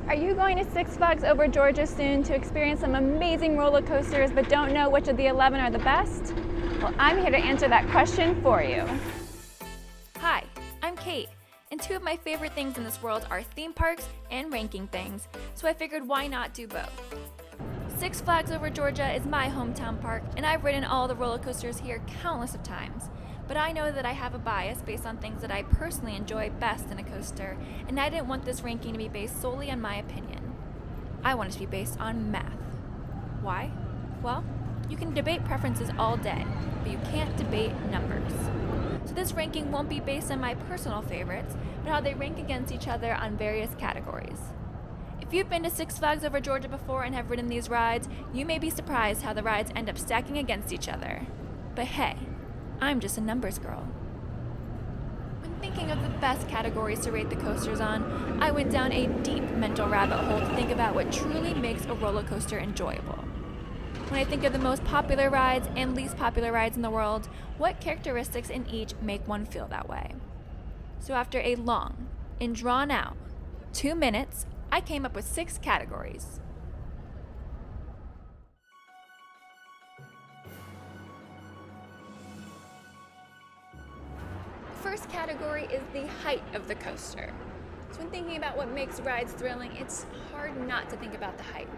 Are you going to Six Flags Over Georgia soon to experience some amazing roller coasters but don't know which of the 11 are the best? Well, I'm here to answer that question for you. Hi, I'm Kate, and two of my favorite things in this world are theme parks and ranking things, so I figured why not do both. Six Flags Over Georgia is my hometown park, and I've ridden all the roller coasters here countless of times. But I know that I have a bias based on things that I personally enjoy best in a coaster, and I didn't want this ranking to be based solely on my opinion. I want it to be based on math. Why? Well, you can debate preferences all day, but you can't debate numbers. So this ranking won't be based on my personal favorites, but how they rank against each other on various categories. If you've been to Six Flags Over Georgia before and have ridden these rides, you may be surprised how the rides end up stacking against each other. But hey, I'm just a numbers girl. When thinking of the best categories to rate the coasters on, I went down a deep mental rabbit hole to think about what truly makes a roller coaster enjoyable. When I think of the most popular rides and least popular rides in the world, what characteristics in each make one feel that way? So after a long and drawn out 2 minutes, I came up with 6 categories. First category is the height of the coaster. So when thinking about what makes rides thrilling, it's hard not to think about the height.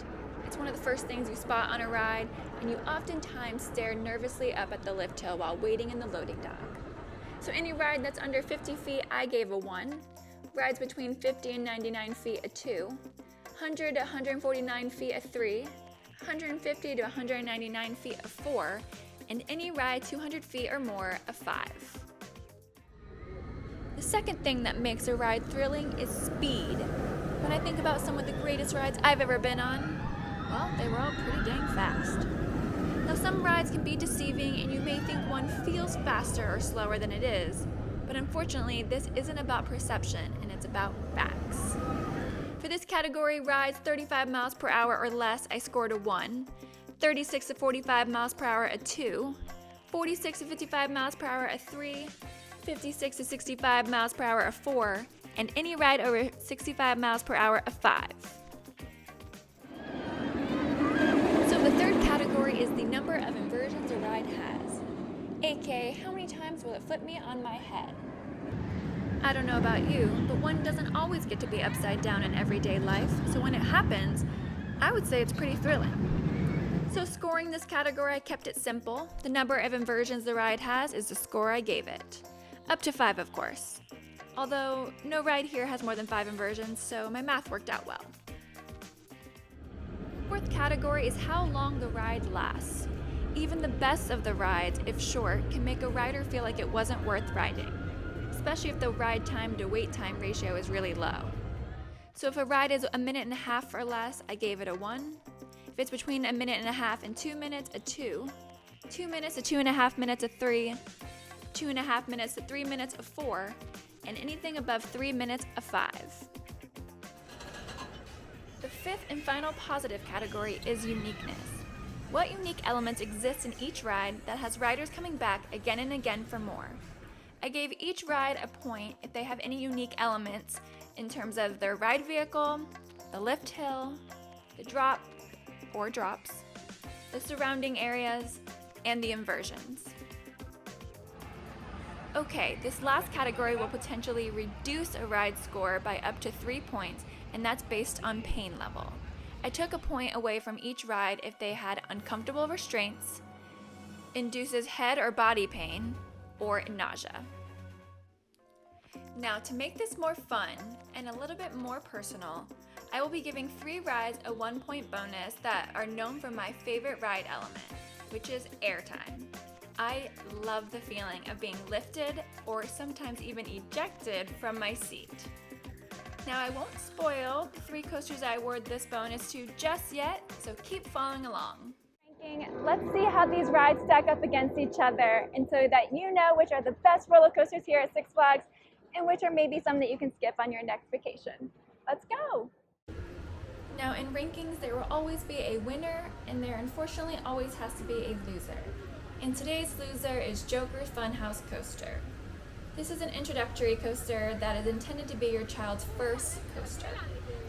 It's one of the first things you spot on a ride, and you oftentimes stare nervously up at the lift hill while waiting in the loading dock. So any ride that's under 50 feet, I gave a 1. Rides between 50 and 99 feet, a 2. 100 to 149 feet, a 3. 150 to 199 feet, a 4. And any ride 200 feet or more, a 5. The second thing that makes a ride thrilling is speed. When I think about some of the greatest rides I've ever been on, well, they were all pretty dang fast. Now some rides can be deceiving and you may think one feels faster or slower than it is, but unfortunately this isn't about perception and it's about facts. For this category, rides 35 miles per hour or less, I scored a 1. 36 to 45 miles per hour, a 2. 46 to 55 miles per hour, a 3. 56 to 65 miles per hour, a 4, and any ride over 65 miles per hour, a 5. So the third category is the number of inversions a ride has, aka how many times will it flip me on my head. I don't know about you, but one doesn't always get to be upside down in everyday life, so when it happens, I would say it's pretty thrilling. So scoring this category, I kept it simple. The number of inversions the ride has is the score I gave it. Up to 5, of course. Although, no ride here has more than 5 inversions, so my math worked out well. Fourth category is how long the ride lasts. Even the best of the rides, if short, can make a rider feel like it wasn't worth riding, especially if the ride time to wait time ratio is really low. So if a ride is 1.5 minutes or less, I gave it a 1. If it's between 1.5 minutes and 2 minutes, a 2. 2 minutes to 2.5 minutes, a 3. 2.5 minutes to 3 minutes, a 4, and anything above 3 minutes, a 5. The fifth and final positive category is uniqueness. What unique elements exist in each ride that has riders coming back again and again for more? I gave each ride a point if they have any unique elements in terms of their ride vehicle, the lift hill, the drop or drops, the surrounding areas, and the inversions. Okay, this last category will potentially reduce a ride score by up to 3 points, and that's based on pain level. I took a point away from each ride if they had uncomfortable restraints, induces head or body pain, or nausea. Now, to make this more fun and a little bit more personal, I will be giving 3 rides a 1-point bonus that are known for my favorite ride element, which is airtime. I love the feeling of being lifted or sometimes even ejected from my seat. Now I won't spoil the 3 coasters I award this bonus to just yet, so keep following along. Let's see how these rides stack up against each other, and so that you know which are the best roller coasters here at Six Flags and which are maybe some that you can skip on your next vacation. Let's go! Now in rankings, there will always be a winner, and there unfortunately always has to be a loser. And today's loser is Joker's Funhouse coaster. This is an introductory coaster that is intended to be your child's first coaster.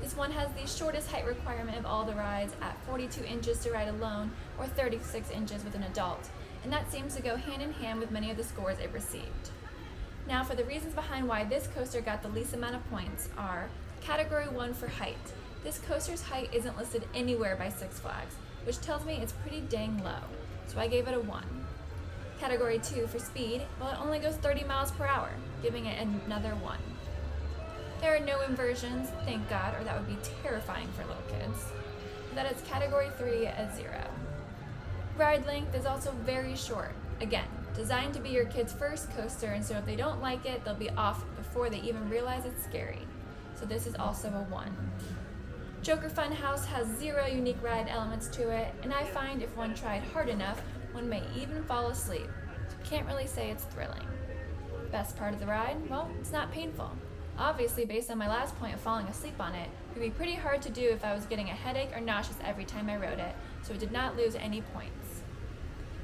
This one has the shortest height requirement of all the rides at 42 inches to ride alone or 36 inches with an adult, and that seems to go hand in hand with many of the scores it received. Now for the reasons behind why this coaster got the least amount of points are Category 1 for height. This coaster's height isn't listed anywhere by Six Flags, which tells me it's pretty dang low, so I gave it a 1. Category 2 for speed, well it only goes 30 miles per hour, giving it another 1. There are no inversions, thank God, or that would be terrifying for little kids. That is Category 3 a 0. Ride length is also very short. Again, designed to be your kid's first coaster, and so if they don't like it, they'll be off before they even realize it's scary. So this is also a 1. Joker Funhouse has 0 unique ride elements to it, and I find if one tried hard enough, one may even fall asleep. So can't really say it's thrilling. Best part of the ride? Well, it's not painful. Obviously, based on my last point of falling asleep on it, it would be pretty hard to do if I was getting a headache or nauseous every time I rode it, so it did not lose any points.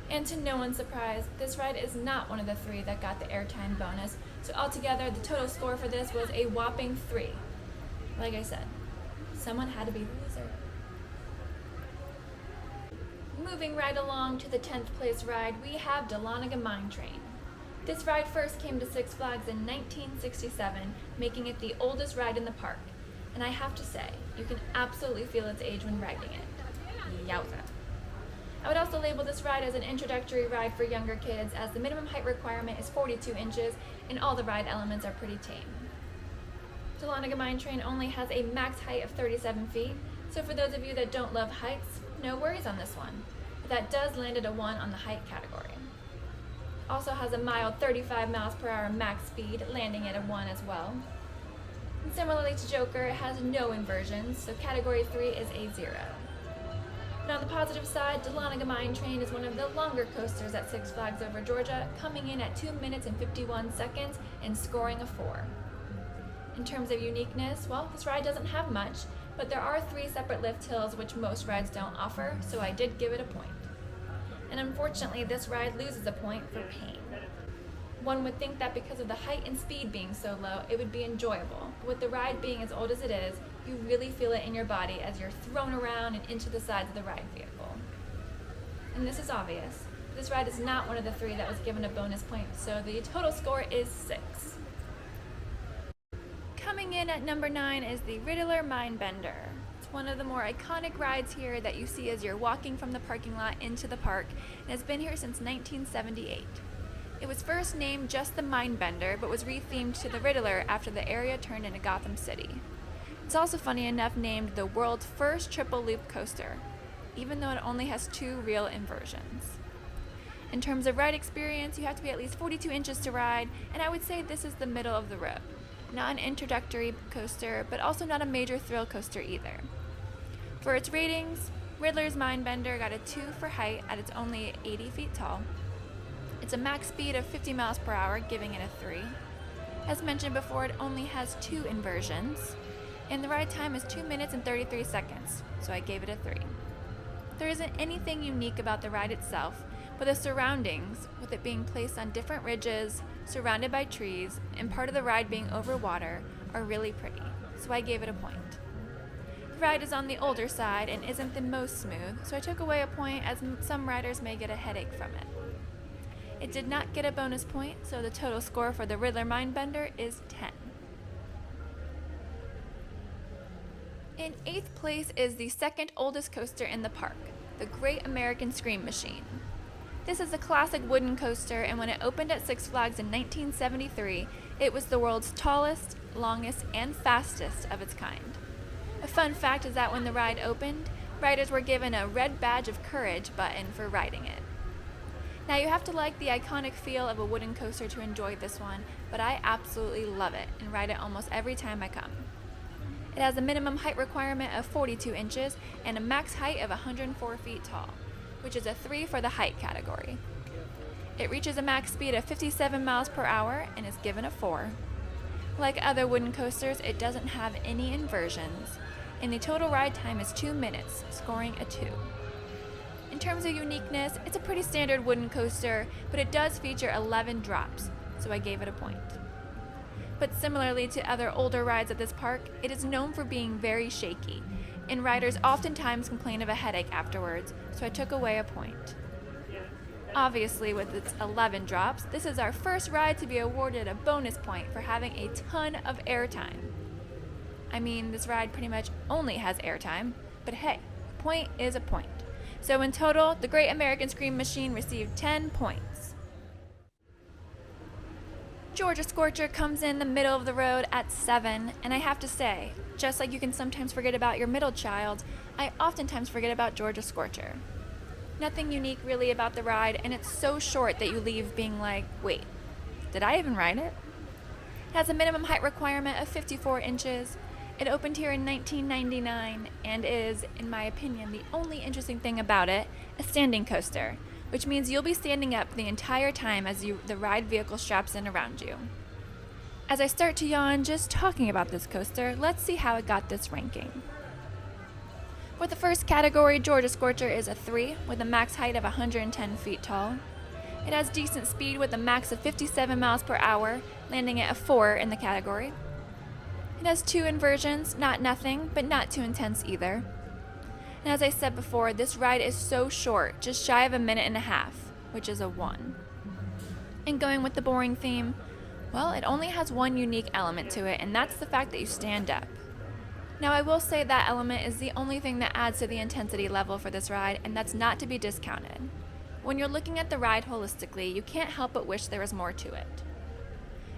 And to no one's surprise, this ride is not one of the 3 that got the airtime bonus, so altogether the total score for this was a whopping 3. Like I said, someone had to be the loser. Moving right along to the 10th place ride, we have Dahlonega Mine Train. This ride first came to Six Flags in 1967, making it the oldest ride in the park. And I have to say, you can absolutely feel its age when riding it. Yowza. I would also label this ride as an introductory ride for younger kids, as the minimum height requirement is 42 inches and all the ride elements are pretty tame. Dahlonega Mine Train only has a max height of 37 feet, so for those of you that don't love heights, no worries on this one. But that does land at a 1 on the height category. Also has a mild 35 miles per hour max speed, landing at a 1 as well. And similarly to Joker, it has no inversions, so category 3 is a 0. But on the positive side, Dahlonega Mine Train is one of the longer coasters at Six Flags Over Georgia, coming in at 2 minutes and 51 seconds and scoring a 4. In terms of uniqueness, well, this ride doesn't have much, but there are 3 separate lift hills which most rides don't offer, so I did give it a point. And unfortunately, this ride loses a point for pain. One would think that because of the height and speed being so low, it would be enjoyable. But with the ride being as old as it is, you really feel it in your body as you're thrown around and into the sides of the ride vehicle. And this is obvious. This ride is not one of the 3 that was given a bonus point, so the total score is 6. Coming in at number 9 is the RIDDLER Mindbender. It's one of the more iconic rides here that you see as you're walking from the parking lot into the park, and has been here since 1978. It was first named just the Mindbender, but was rethemed to the Riddler after the area turned into Gotham City. It's also funny enough named the world's first triple loop coaster, even though it only has 2 real inversions. In terms of ride experience, you have to be at least 42 inches to ride, and I would say this is the middle of the road. Not an introductory coaster, but also not a major thrill coaster either. For its ratings, Riddler's Mindbender got a 2 for height at it's only 80 feet tall. It's a max speed of 50 miles per hour, giving it a 3. As mentioned before, it only has 2 inversions, and the ride time is 2 minutes and 33 seconds, so I gave it a 3. There isn't anything unique about the ride itself, but the surroundings, with it being placed on different ridges, surrounded by trees, and part of the ride being over water, are really pretty, so I gave it a point. The ride is on the older side and isn't the most smooth, so I took away a point as some riders may get a headache from it. It did not get a bonus point, so the total score for the RIDDLER Mindbender is 10. In 8th place is the second oldest coaster in the park, the Great American Scream Machine. This is a classic wooden coaster, and when it opened at Six Flags in 1973, it was the world's tallest, longest, and fastest of its kind. A fun fact is that when the ride opened, riders were given a red badge of courage button for riding it. Now you have to like the iconic feel of a wooden coaster to enjoy this one, but I absolutely love it and ride it almost every time I come. It has a minimum height requirement of 42 inches and a max height of 104 feet tall, which is a 3 for the height category. It reaches a max speed of 57 miles per hour and is given a 4. Like other wooden coasters, it doesn't have any inversions, and the total ride time is 2 minutes, scoring a 2. In terms of uniqueness, it's a pretty standard wooden coaster, but it does feature 11 drops, so I gave it a point. But similarly to other older rides at this park, it is known for being very shaky, and riders oftentimes complain of a headache afterwards, so I took away a point. Obviously, with its 11 drops, this is our first ride to be awarded a bonus point for having a ton of airtime. I mean, this ride pretty much only has airtime, but hey, a point is a point. So in total, the Great American Scream Machine received 10 points. Georgia Scorcher comes in the middle of the road at 7, and I have to say, just like you can sometimes forget about your middle child, I oftentimes forget about Georgia Scorcher. Nothing unique really about the ride, and it's so short that you leave being like, wait, did I even ride it? It has a minimum height requirement of 54 inches. It opened here in 1999 and is, in my opinion, the only interesting thing about it, a standing coaster, which means you'll be standing up the entire time as the ride vehicle straps in around you. As I start to yawn just talking about this coaster, let's see how it got this ranking. For the first category, Georgia Scorcher is a 3 with a max height of 110 feet tall. It has decent speed with a max of 57 miles per hour, landing at a 4 in the category. It has 2 inversions, not nothing, but not too intense either. And as I said before, this ride is so short, just shy of a minute and a half, which is a 1. And going with the boring theme, well, it only has one unique element to it, and that's the fact that you stand up. Now, I will say that element is the only thing that adds to the intensity level for this ride, and that's not to be discounted. When you're looking at the ride holistically, you can't help but wish there was more to it.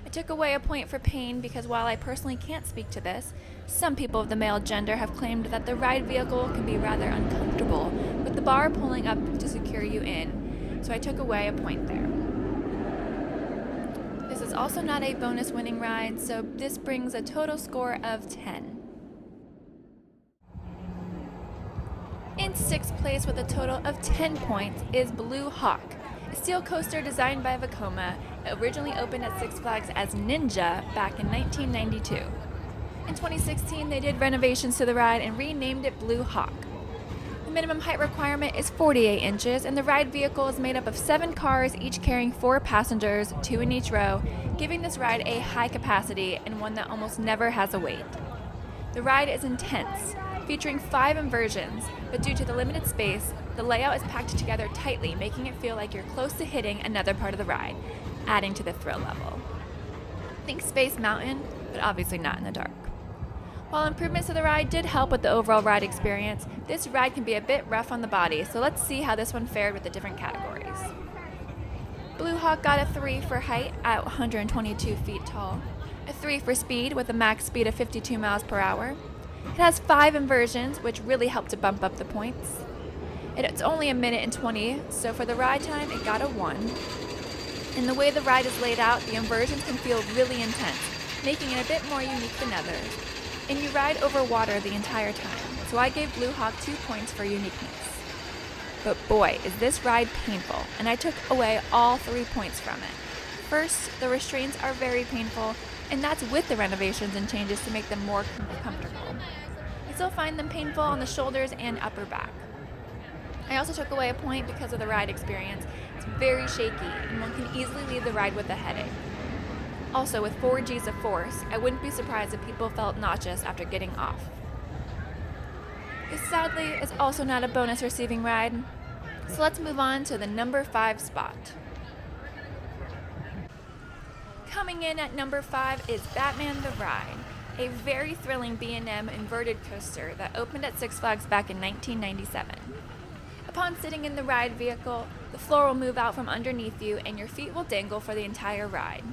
I took away a point for pain because while I personally can't speak to this, some people of the male gender have claimed that the ride vehicle can be rather uncomfortable, with the bar pulling up to secure you in, so I took away a point there. This is also not a bonus winning ride, so this brings a total score of 10. In 6th place with a total of 10 points is Blue Hawk, a steel coaster designed by Vekoma. It originally opened at Six Flags as Ninja back in 1992. In 2016, they did renovations to the ride and renamed it Blue Hawk. The minimum height requirement is 48 inches, and the ride vehicle is made up of 7 cars, each carrying 4 passengers, 2 in each row, giving this ride a high capacity and one that almost never has a wait. The ride is intense, featuring 5 inversions, but due to the limited space, the layout is packed together tightly, making it feel like you're close to hitting another part of the ride, adding to the thrill level. Think Space Mountain, but obviously not in the dark. While improvements to the ride did help with the overall ride experience, this ride can be a bit rough on the body, so let's see how this one fared with the different categories. Blue Hawk got a 3 for height at 122 feet tall, a 3 for speed with a max speed of 52 miles per hour. It has 5 inversions, which really helped to bump up the points. It's only a minute and 20, so for the ride time, it got a 1. And the way the ride is laid out, the inversions can feel really intense, making it a bit more unique than others. And you ride over water the entire time, so I gave Blue Hawk 2 points for uniqueness. But boy, is this ride painful, and I took away all 3 points from it. First, the restraints are very painful, and that's with the renovations and changes to make them more comfortable. I still find them painful on the shoulders and upper back. I also took away a point because of the ride experience. It's very shaky, and one can easily leave the ride with a headache. Also, with 4 Gs of force, I wouldn't be surprised if people felt nauseous after getting off. This sadly is also not a bonus receiving ride, so let's move on to the number 5 spot. Coming in at number 5 is Batman the Ride, a very thrilling B&M inverted coaster that opened at Six Flags back in 1997. Upon sitting in the ride vehicle, the floor will move out from underneath you and your feet will dangle for the entire ride.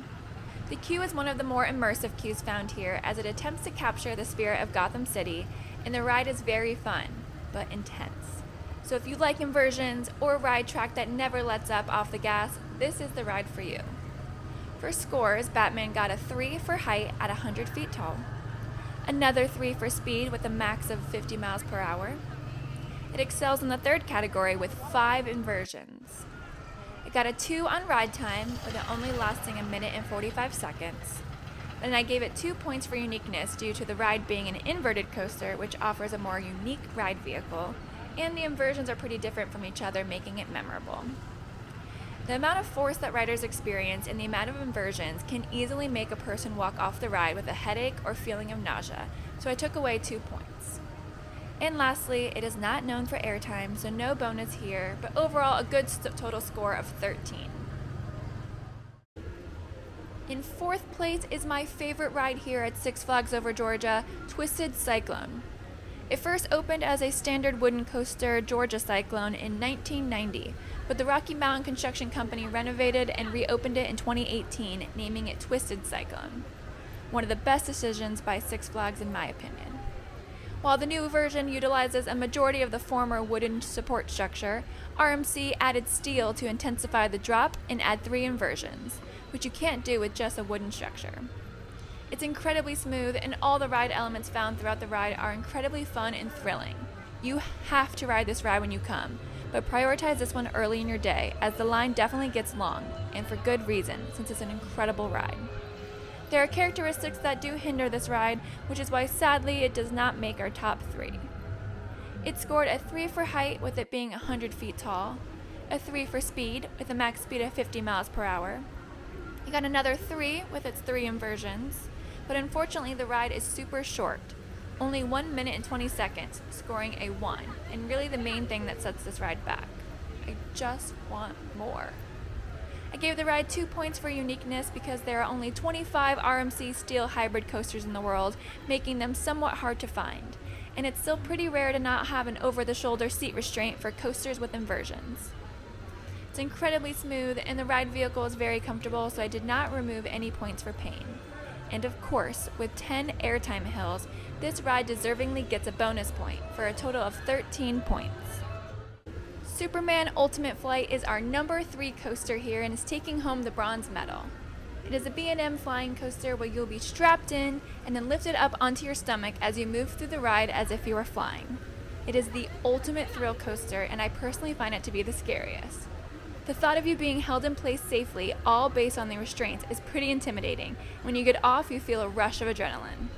The queue is one of the more immersive queues found here as it attempts to capture the spirit of Gotham City, and the ride is very fun, but intense. So if you like inversions or a ride track that never lets up off the gas, this is the ride for you. For scores, Batman got a 3 for height at 100 feet tall, another 3 for speed with a max of 50 miles per hour. It excels in the 3rd category with 5 inversions. It got a 2 on ride time, with it only lasting a minute and 45 seconds. And I gave it 2 points for uniqueness due to the ride being an inverted coaster, which offers a more unique ride vehicle, and the inversions are pretty different from each other, making it memorable. The amount of force that riders experience and the amount of inversions can easily make a person walk off the ride with a headache or feeling of nausea, so I took away 2 points. And lastly, it is not known for airtime, so no bonus here, but overall a good total score of 13. In 4th place is my favorite ride here at Six Flags Over Georgia, Twisted Cyclone. It first opened as a standard wooden coaster, Georgia Cyclone, in 1990, but the Rocky Mountain Construction Company renovated and reopened it in 2018, naming it Twisted Cyclone. One of the best decisions by Six Flags in my opinion. While the new version utilizes a majority of the former wooden support structure, RMC added steel to intensify the drop and add 3 inversions, which you can't do with just a wooden structure. It's incredibly smooth, and all the ride elements found throughout the ride are incredibly fun and thrilling. You have to ride this ride when you come, but prioritize this one early in your day, as the line definitely gets long, and for good reason, since it's an incredible ride. There are characteristics that do hinder this ride, which is why sadly it does not make our top 3. It scored a 3 for height, with it being 100 feet tall, a 3 for speed, with a max speed of 50 miles per hour. It got another 3 with its 3 inversions, but unfortunately the ride is super short, only 1 minute and 20 seconds, scoring a 1, and really the main thing that sets this ride back. I just want more. I gave the ride 2 points for uniqueness because there are only 25 RMC steel hybrid coasters in the world, making them somewhat hard to find, and it's still pretty rare to not have an over-the-shoulder seat restraint for coasters with inversions. It's incredibly smooth, and the ride vehicle is very comfortable, so I did not remove any points for pain. And of course, with 10 airtime hills, this ride deservingly gets a bonus point for a total of 13 points. Superman Ultimate Flight is our number 3 coaster here and is taking home the bronze medal. It is a B&M flying coaster where you'll be strapped in and then lifted up onto your stomach as you move through the ride as if you were flying. It is the ultimate thrill coaster, and I personally find it to be the scariest. The thought of you being held in place safely, all based on the restraints, is pretty intimidating. When you get off, you feel a rush of adrenaline.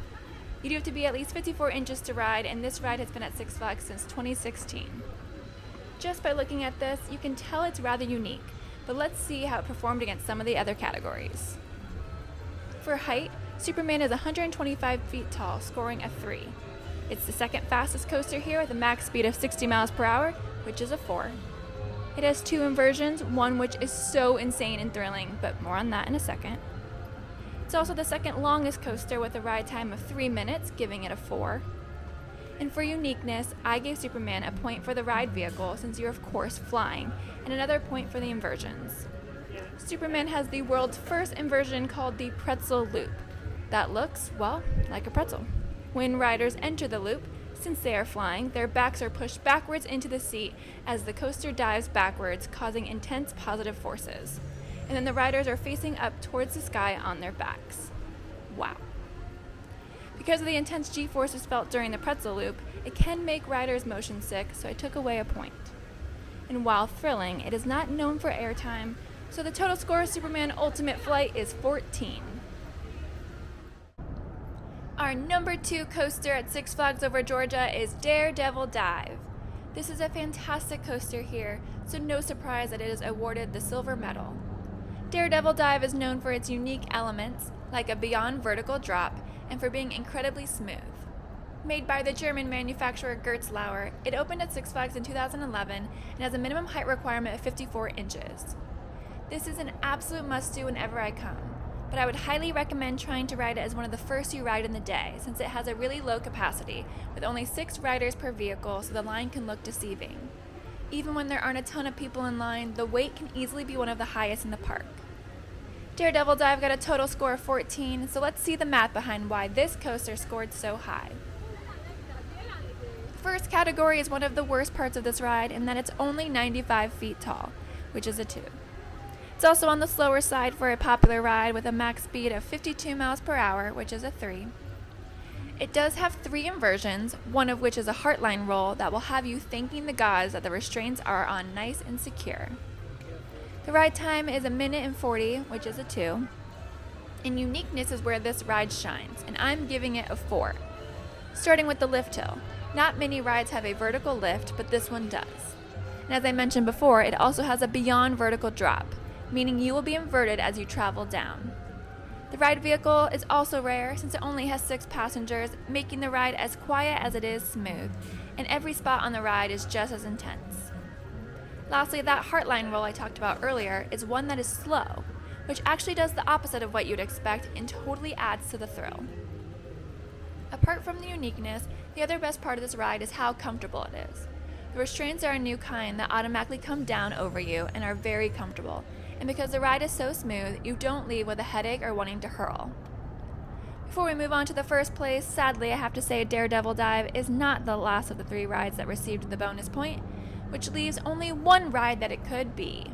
You do have to be at least 54 inches to ride, and this ride has been at Six Flags since 2016. Just by looking at this, you can tell it's rather unique, but let's see how it performed against some of the other categories. For height, Superman is 125 feet tall, scoring a 3. It's the second fastest coaster here with a max speed of 60 miles per hour, which is a 4. It has 2 inversions, one which is so insane and thrilling, but more on that in a second. It's also the second longest coaster with a ride time of 3 minutes, giving it a 4. And for uniqueness, I gave Superman a point for the ride vehicle since you're of course flying, and another point for the inversions. Superman has the world's first inversion called the pretzel loop. That looks, well, like a pretzel. When riders enter the loop, since they are flying, their backs are pushed backwards into the seat as the coaster dives backwards, causing intense positive forces. And then the riders are facing up towards the sky on their backs. Wow. Because of the intense G-forces felt during the pretzel loop, it can make riders motion sick, so I took away a point. And while thrilling, it is not known for airtime, so the total score of Superman Ultimate Flight is 14. Our number 2 coaster at Six Flags Over Georgia is Daredevil Dive. This is a fantastic coaster here, so no surprise that it is awarded the silver medal. Daredevil Dive is known for its unique elements, like a beyond vertical drop, and for being incredibly smooth. Made by the German manufacturer Gerzlauer, it opened at Six Flags in 2011 and has a minimum height requirement of 54 inches. This is an absolute must-do whenever I come, but I would highly recommend trying to ride it as one of the first you ride in the day, since it has a really low capacity, with only 6 riders per vehicle, so the line can look deceiving. Even when there aren't a ton of people in line, the wait can easily be one of the highest in the park. Daredevil Dive got a total score of 14, so let's see the math behind why this coaster scored so high. The first category is one of the worst parts of this ride, in that it's only 95 feet tall, which is a 2. It's also on the slower side for a popular ride with a max speed of 52 miles per hour, which is a 3. It does have 3 inversions, one of which is a heartline roll that will have you thanking the gods that the restraints are on nice and secure. The ride time is 1 minute and 40, which is a 2. And uniqueness is where this ride shines, and I'm giving it a 4. Starting with the lift hill. Not many rides have a vertical lift, but this one does. And as I mentioned before, it also has a beyond vertical drop. meaning you will be inverted as you travel down. The ride vehicle is also rare since it only has 6 passengers, making the ride as quiet as it is smooth, and every spot on the ride is just as intense. Lastly, that heartline roll I talked about earlier is one that is slow, which actually does the opposite of what you'd expect and totally adds to the thrill. Apart from the uniqueness, the other best part of this ride is how comfortable it is. The restraints are a new kind that automatically come down over you and are very comfortable, and because the ride is so smooth, you don't leave with a headache or wanting to hurl. Before we move on to the first place, sadly I have to say Daredevil Dive is not the last of the 3 rides that received the bonus point, which leaves only one ride that it could be.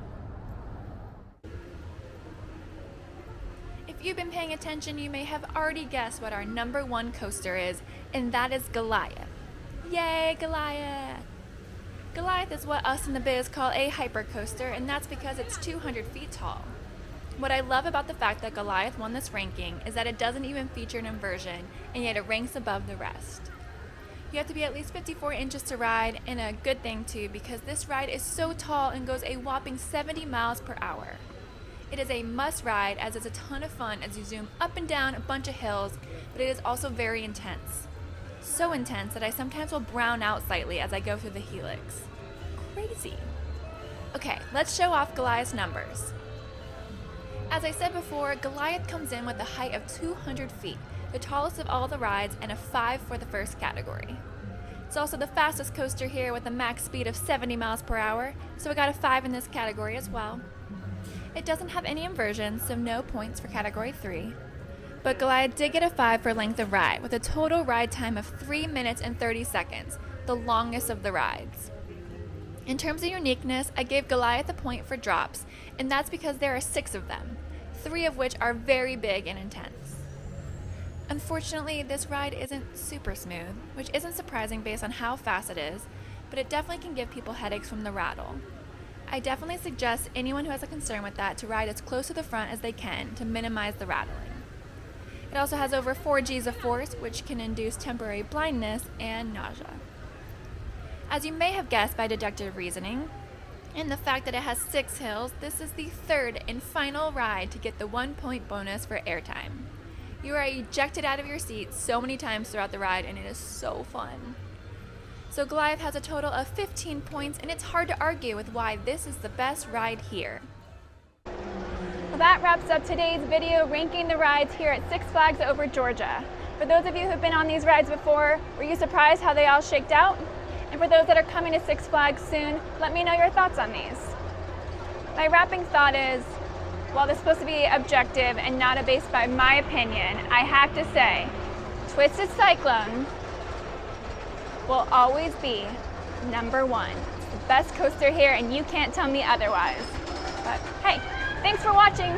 If you've been paying attention, you may have already guessed what our number 1 coaster is, and that is Goliath. Yay, Goliath! Goliath is what us in the biz call a hypercoaster, and that's because it's 200 feet tall. What I love about the fact that Goliath won this ranking is that it doesn't even feature an inversion, and yet it ranks above the rest. You have to be at least 54 inches to ride, and a good thing too, because this ride is so tall and goes a whopping 70 miles per hour. It is a must ride as it's a ton of fun as you zoom up and down a bunch of hills, but it is also very intense. So intense that I sometimes will brown out slightly as I go through the helix. Crazy. Okay, let's show off Goliath's numbers. As I said before, Goliath comes in with a height of 200 feet, the tallest of all the rides, and a 5 for the first category. It's also the fastest coaster here with a max speed of 70 miles per hour, so we got a 5 in this category as well. It doesn't have any inversions, so no points for category 3. But Goliath did get a 5 for length of ride, with a total ride time of 3 minutes and 30 seconds, the longest of the rides. In terms of uniqueness, I gave Goliath a point for drops, and that's because there are 6 of them, 3 of which are very big and intense. Unfortunately, this ride isn't super smooth, which isn't surprising based on how fast it is, but it definitely can give people headaches from the rattle. I definitely suggest anyone who has a concern with that to ride as close to the front as they can to minimize the rattling. It also has over 4 G's of force, which can induce temporary blindness and nausea. As you may have guessed by deductive reasoning, and the fact that it has 6 hills, this is the 3rd and final ride to get the 1 point bonus for airtime. You are ejected out of your seat so many times throughout the ride, and it is so fun. So Goliath has a total of 15 points, and it's hard to argue with why this is the best ride here. Well, that wraps up today's video ranking the rides here at Six Flags Over Georgia. For those of you who've been on these rides before, were you surprised how they all shaked out? And for those that are coming to Six Flags soon, let me know your thoughts on these. My wrapping thought is, while this is supposed to be objective and not based by my opinion, I have to say, Twisted Cyclone will always be number 1. It's the best coaster here, and you can't tell me otherwise. But hey, thanks for watching.